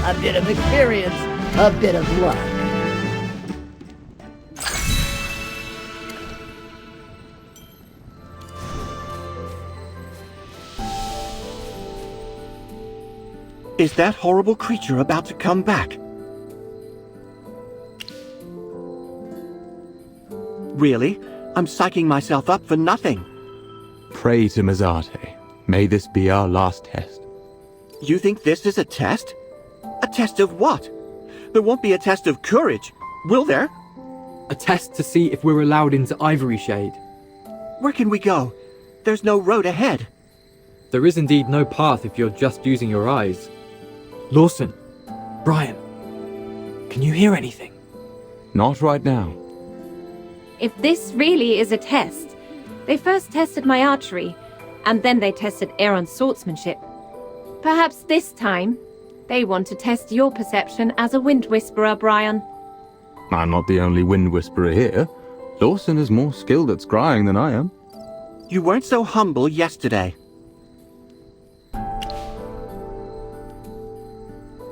A bit of experience, a bit of luck. Is that horrible creature about to come back? Really? I'm psyching myself up for nothing. Pray to Mazate. May this be our last test. You think this is a test? A test of what? There won't be a test of courage, will there? A test to see if we're allowed into Ivory Shade. Where can we go? There's no road ahead. There is indeed no path if you're just using your eyes. Lawson, Brian, can you hear anything? Not right now. If this really is a test, they first tested my archery, and then they tested Aaron's swordsmanship. Perhaps this time, they want to test your perception as a wind whisperer, Brian. I'm not the only wind whisperer here. Lawson is more skilled at scrying than I am. You weren't so humble yesterday.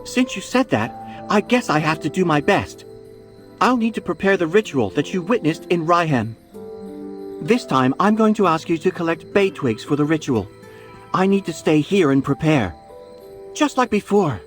Since you said that, I guess I have to do my best. I'll need to prepare the ritual that you witnessed in Ryhem. This time, I'm going to ask you to collect bay twigs for the ritual. I need to stay here and prepare. Just like before.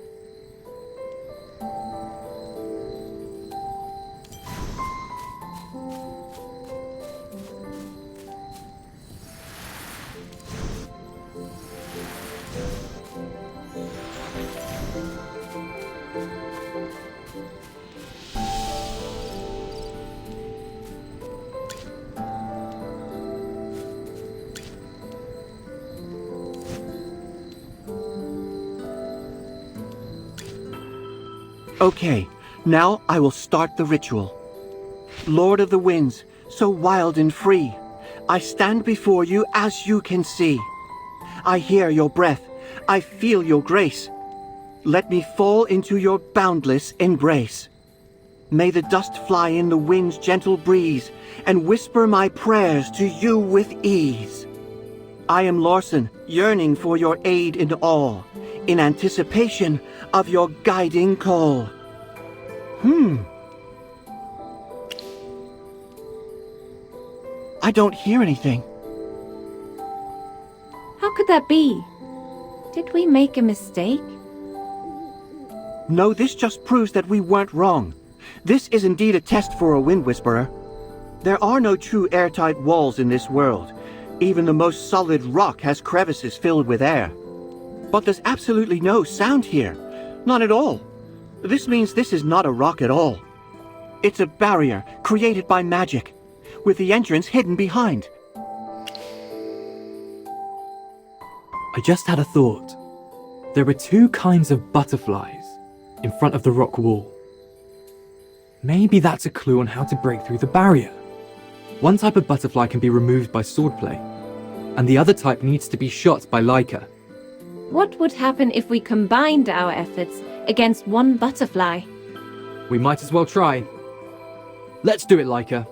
Okay, now I will start the ritual. Lord of the winds, so wild and free, I stand before you as you can see. I hear your breath, I feel your grace. Let me fall into your boundless embrace. May the dust fly in the wind's gentle breeze, and whisper my prayers to you with ease. I am Lawson, yearning for your aid in all, in anticipation of your guiding call. I don't hear anything. How could that be? Did we make a mistake? No, this just proves that we weren't wrong. This is indeed a test for a wind whisperer. There are no true airtight walls in this world. Even the most solid rock has crevices filled with air. But there's absolutely no sound here. None at all. This means this is not a rock at all. It's a barrier created by magic, with the entrance hidden behind. I just had a thought. There are two kinds of butterflies in front of the rock wall. Maybe that's a clue on how to break through the barrier. One type of butterfly can be removed by swordplay, and the other type needs to be shot by Leica. What would happen if we combined our efforts against one butterfly? We might as well try. Let's do it, Leica.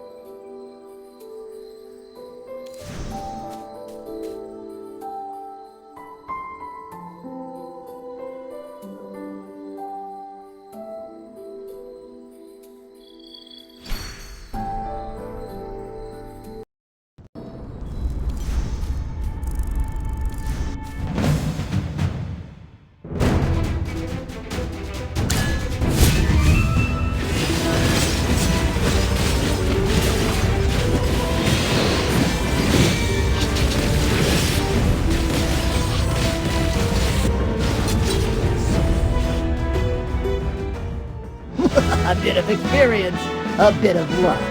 A bit of experience, a bit of luck.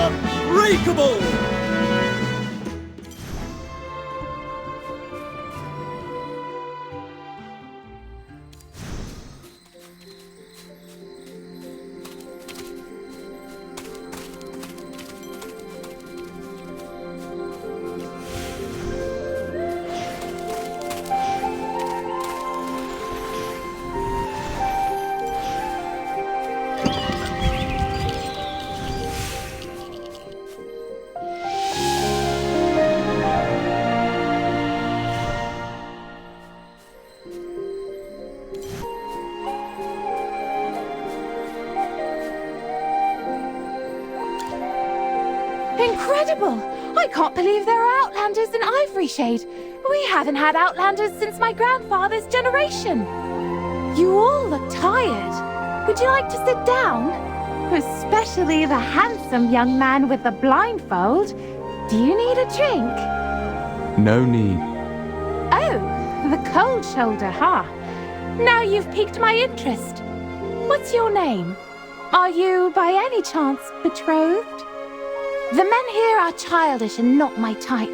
unbreakable! Incredible! I can't believe there are Outlanders in Ivory Shade. We haven't had Outlanders since my grandfather's generation. You all look tired. Would you like to sit down? Especially the handsome young man with the blindfold. Do you need a drink? No need. Oh, the cold shoulder, huh? Now you've piqued my interest. What's your name? Are you, by any chance, betrothed? The men here are childish and not my type.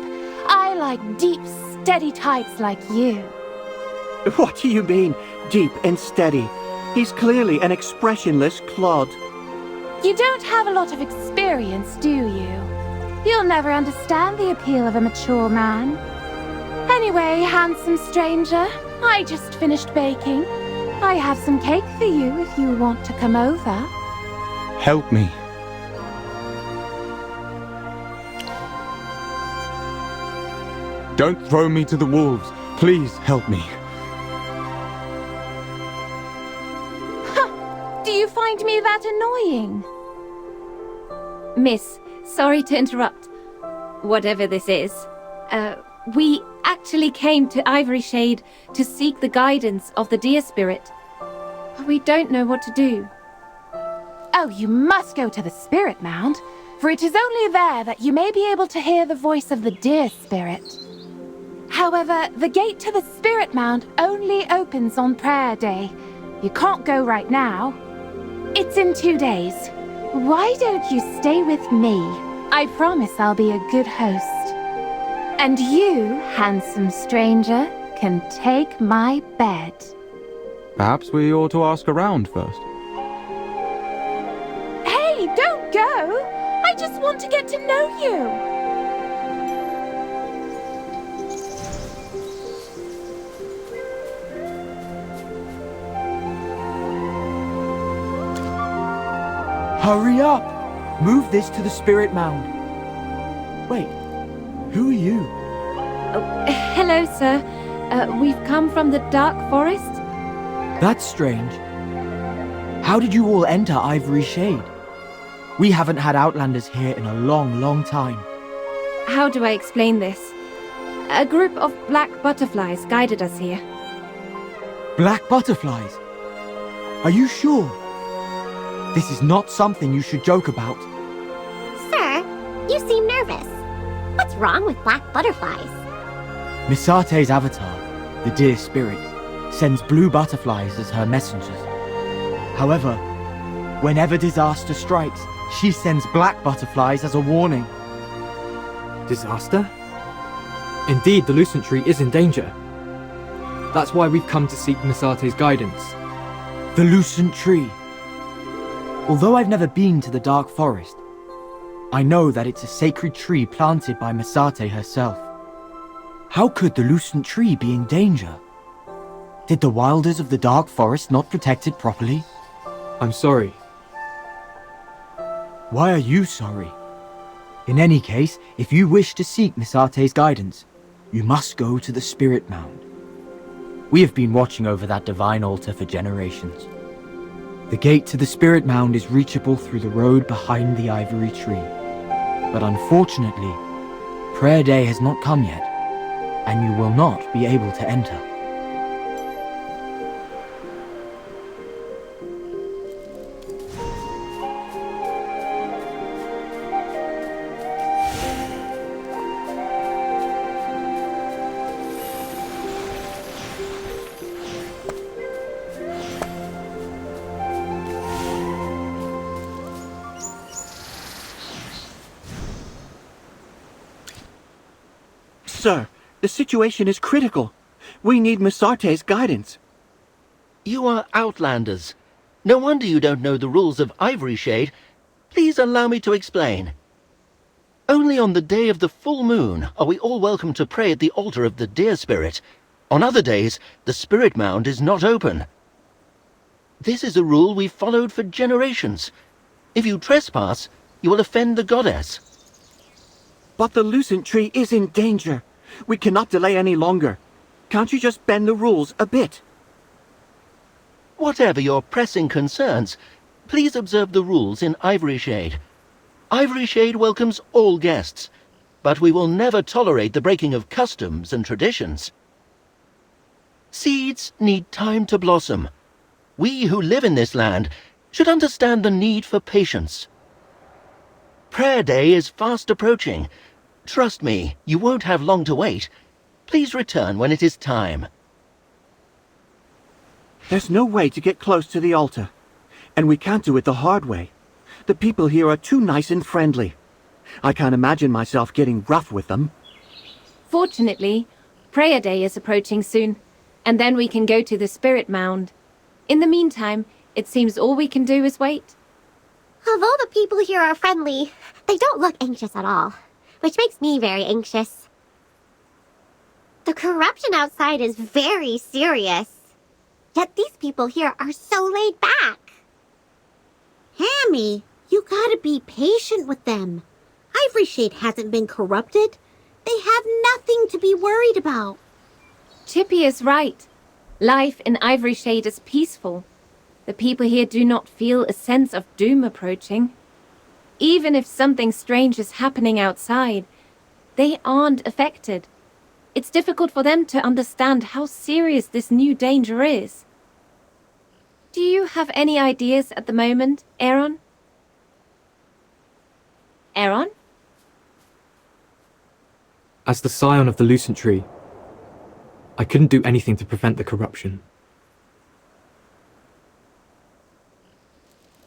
I like deep, steady types like you. What do you mean, deep and steady? He's clearly an expressionless clod. You don't have a lot of experience, do you? You'll never understand the appeal of a mature man. Anyway, handsome stranger, I just finished baking. I have some cake for you if you want to come over. Help me. Don't throw me to the wolves. Please help me. Do you find me that annoying? Miss, sorry to interrupt. Whatever this is. We actually came to Ivory Shade to seek the guidance of the deer spirit. We don't know what to do. Oh, you must go to the Spirit Mound, for it is only there that you may be able to hear the voice of the deer spirit. However, the gate to the Spirit Mound only opens on prayer day. You can't go right now. It's in 2 days. Why don't you stay with me? I promise I'll be a good host. And you, handsome stranger, can take my bed. Perhaps we ought to ask around first. Hey, don't go! I just want to get to know you. Hurry up! Move this to the Spirit Mound. Wait, who are you? Oh, hello, sir. We've come from the Dark Forest. That's strange. How did you all enter Ivory Shade? We haven't had Outlanders here in a long, long time. How do I explain this? A group of black butterflies guided us here. Black butterflies? Are you sure? This is not something you should joke about. Sir, you seem nervous. What's wrong with black butterflies? Misate's avatar, the deer spirit, sends blue butterflies as her messengers. However, whenever disaster strikes, she sends black butterflies as a warning. Disaster? Indeed, the Lucent Tree is in danger. That's why we've come to seek Misate's guidance. The Lucent Tree. Although I've never been to the Dark Forest, I know that it's a sacred tree planted by Misate herself. How could the Lucent Tree be in danger? Did the wilders of the Dark Forest not protect it properly? I'm sorry. Why are you sorry? In any case, if you wish to seek Misate's guidance, you must go to the Spirit Mound. We have been watching over that divine altar for generations. The gate to the Spirit Mound is reachable through the road behind the ivory tree. But unfortunately, prayer day has not come yet, and you will not be able to enter. Sir, the situation is critical. We need Miss Arte's guidance. You are outlanders. No wonder you don't know the rules of Ivory Shade. Please allow me to explain. Only on the day of the full moon are we all welcome to pray at the altar of the deer spirit. On other days, the spirit mound is not open. This is a rule we've followed for generations. If you trespass, you will offend the goddess. But the lucent tree is in danger. We cannot delay any longer. Can't you just bend the rules a bit? Whatever your pressing concerns, please observe the rules in Ivory Shade. Ivory Shade welcomes all guests, but we will never tolerate the breaking of customs and traditions. Seeds need time to blossom. We who live in this land should understand the need for patience. Prayer Day is fast approaching. Trust me, you won't have long to wait. Please return when it is time. There's no way to get close to the altar, and we can't do it the hard way. The people here are too nice and friendly. I can't imagine myself getting rough with them. Fortunately, Prayer Day is approaching soon, and then we can go to the Spirit Mound. In the meantime, it seems all we can do is wait. Although the people here are friendly, they don't look anxious at all, which makes me very anxious. The corruption outside is very serious. Yet these people here are so laid back. Hammy, you gotta be patient with them. Ivory Shade hasn't been corrupted. They have nothing to be worried about. Chippy is right. Life in Ivory Shade is peaceful. The people here do not feel a sense of doom approaching. Even if something strange is happening outside, they aren't affected. It's difficult for them to understand how serious this new danger is. Do you have any ideas at the moment, Aaron? Aaron? As the scion of the lucent tree, I couldn't do anything to prevent the corruption.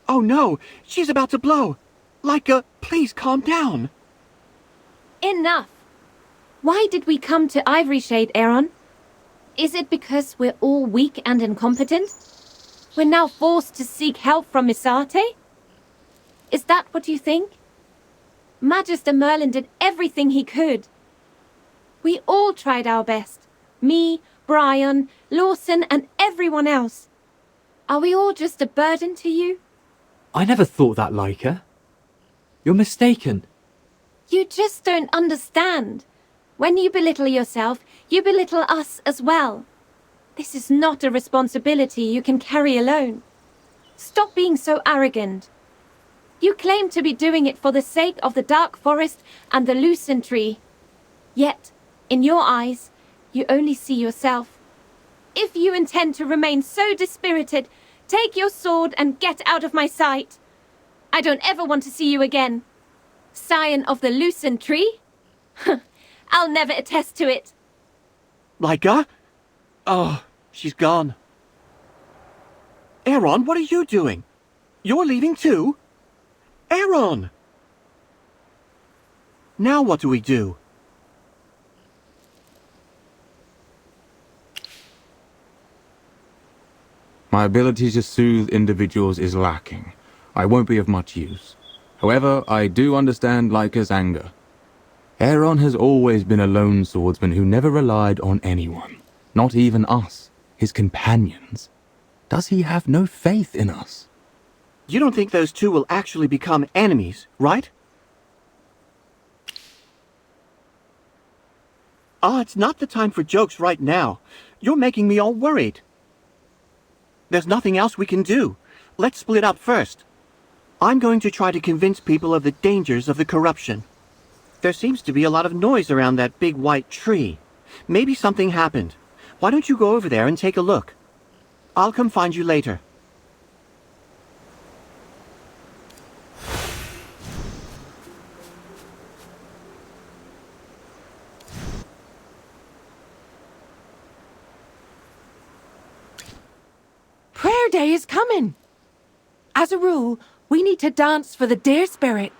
Oh no, she's about to blow. Leica, please calm down. Enough! Why did we come to Ivory Shade, Aaron? Is it because we're all weak and incompetent? We're now forced to seek help from Miss Arte? Is that what you think? Magister Merlin did everything he could. We all tried our best. Me, Brian, Lawson, and everyone else. Are we all just a burden to you? I never thought that, Leica. You're mistaken. You just don't understand. When you belittle yourself, you belittle us as well. This is not a responsibility you can carry alone. Stop being so arrogant. You claim to be doing it for the sake of the Dark Forest and the Lucent Tree. Yet, in your eyes, you only see yourself. If you intend to remain so dispirited, take your sword and get out of my sight. I don't ever want to see you again. Scion of the Lucent Tree? I'll never attest to it. Leica? Oh, she's gone. Aaron, what are you doing? You're leaving too? Aaron! Now what do we do? My ability to soothe individuals is lacking. I won't be of much use. However, I do understand Leica's anger. Aaron has always been a lone swordsman who never relied on anyone. Not even us, his companions. Does he have no faith in us? You don't think those two will actually become enemies, right? It's not the time for jokes right now. You're making me all worried. There's nothing else we can do. Let's split up first. I'm going to try to convince people of the dangers of the corruption. There seems to be a lot of noise around that big white tree. Maybe something happened. Why don't you go over there and take a look? I'll come find you later. Prayer Day is coming. As a rule, we need to dance for the deer spirit.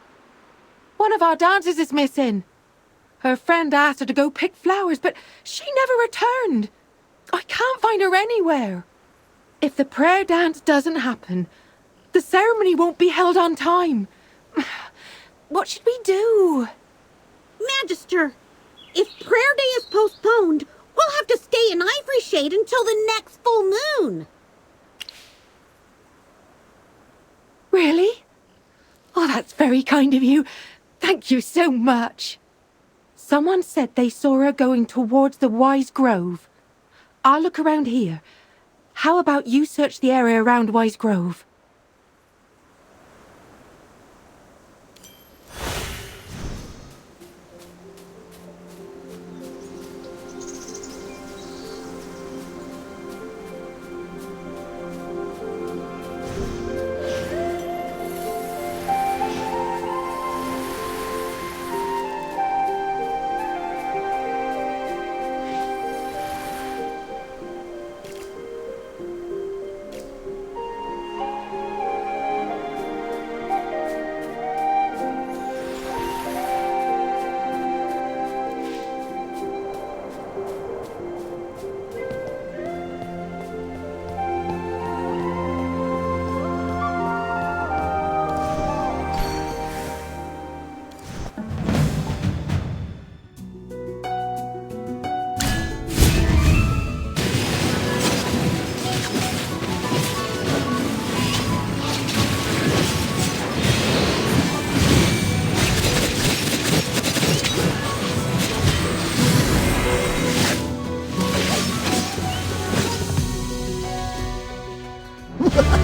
One of our dancers is missing. Her friend asked her to go pick flowers, but she never returned. I can't find her anywhere. If the prayer dance doesn't happen, the ceremony won't be held on time. What should we do? Magister, if prayer day is postponed, we'll have to stay in Ivory Shade until the next full moon. Really? Oh, that's very kind of you. Thank you so much. Someone said they saw her going towards the Wise Grove. I'll look around here. How about you search the area around Wise Grove?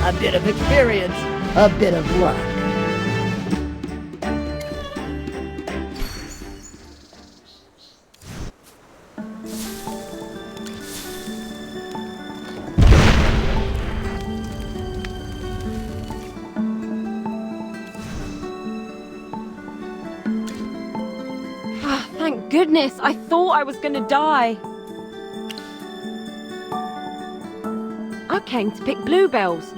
A bit of experience, a bit of luck. Thank goodness, I thought I was gonna die. I came to pick bluebells.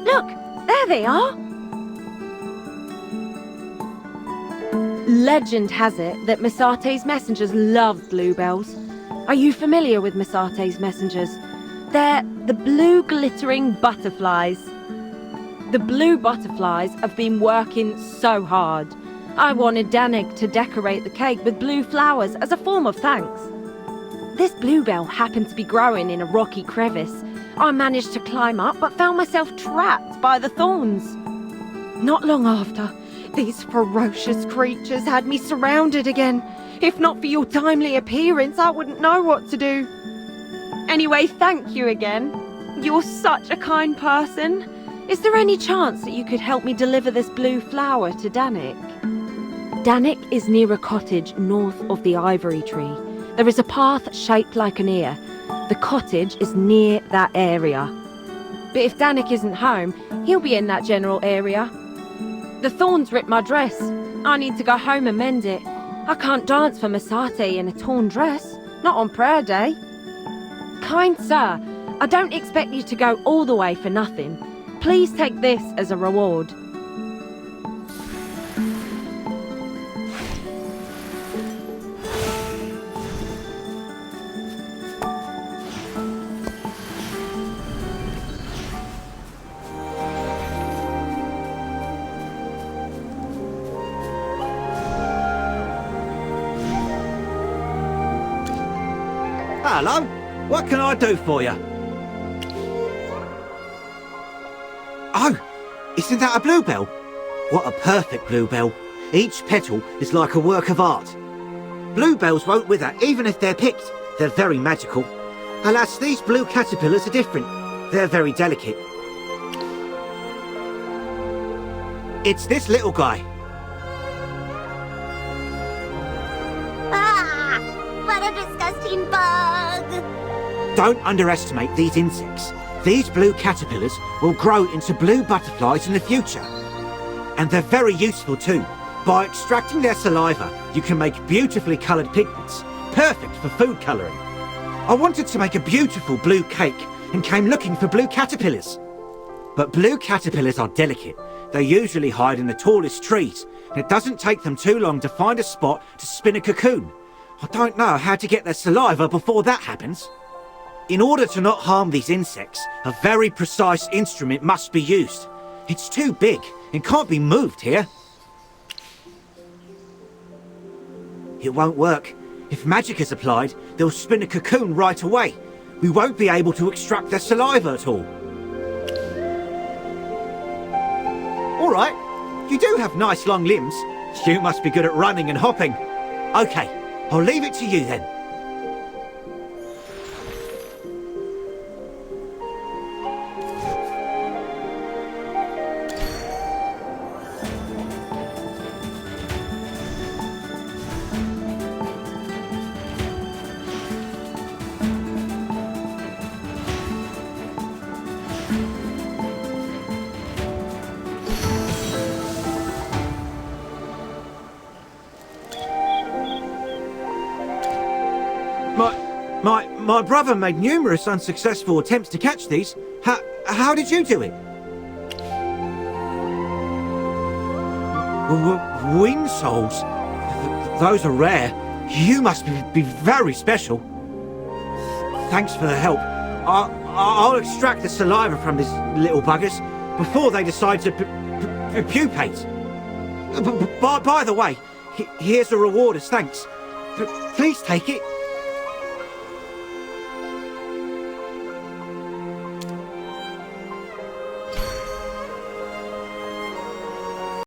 Look, there they are. Legend has it that Misate's messengers loved bluebells. Are you familiar with Misate's messengers? They're the blue glittering butterflies. The blue butterflies have been working so hard. I wanted Danik to decorate the cake with blue flowers as a form of thanks. This bluebell happened to be growing in a rocky crevice. I managed to climb up, but found myself trapped by the thorns. Not long after, these ferocious creatures had me surrounded again. If not for your timely appearance, I wouldn't know what to do. Anyway, thank you again. You're such a kind person. Is there any chance that you could help me deliver this blue flower to Danik? Danik is near a cottage north of the ivory tree. There is a path shaped like an ear. The cottage is near that area. But if Danik isn't home, he'll be in that general area. The thorns ripped my dress. I need to go home and mend it. I can't dance for Misate in a torn dress, not on prayer day. Kind sir, I don't expect you to go all the way for nothing. Please take this as a reward. Hello, what can I do for you? Oh, isn't that a bluebell? What a perfect bluebell. Each petal is like a work of art. Bluebells won't wither even if they're picked. They're very magical. Alas, these blue caterpillars are different. They're very delicate. It's this little guy. Ah! What a disgusting bug! Don't underestimate these insects. These blue caterpillars will grow into blue butterflies in the future. And they're very useful too. By extracting their saliva, you can make beautifully coloured pigments, perfect for food colouring. I wanted to make a beautiful blue cake and came looking for blue caterpillars. But blue caterpillars are delicate. They usually hide in the tallest trees, and it doesn't take them too long to find a spot to spin a cocoon, I don't know how to get their saliva before that happens. In order to not harm these insects, a very precise instrument must be used. It's too big and can't be moved here. It won't work. If magic is applied, they'll spin a cocoon right away. We won't be able to extract their saliva at all. All right, you do have nice long limbs. You must be good at running and hopping. Okay, I'll leave it to you then. My brother made numerous unsuccessful attempts to catch these. How did you do it? Wind souls? Those are rare. You must be very special. Thanks for the help. I'll extract the saliva from these little buggers before they decide to pupate. By the way, here's a reward as thanks. Please take it.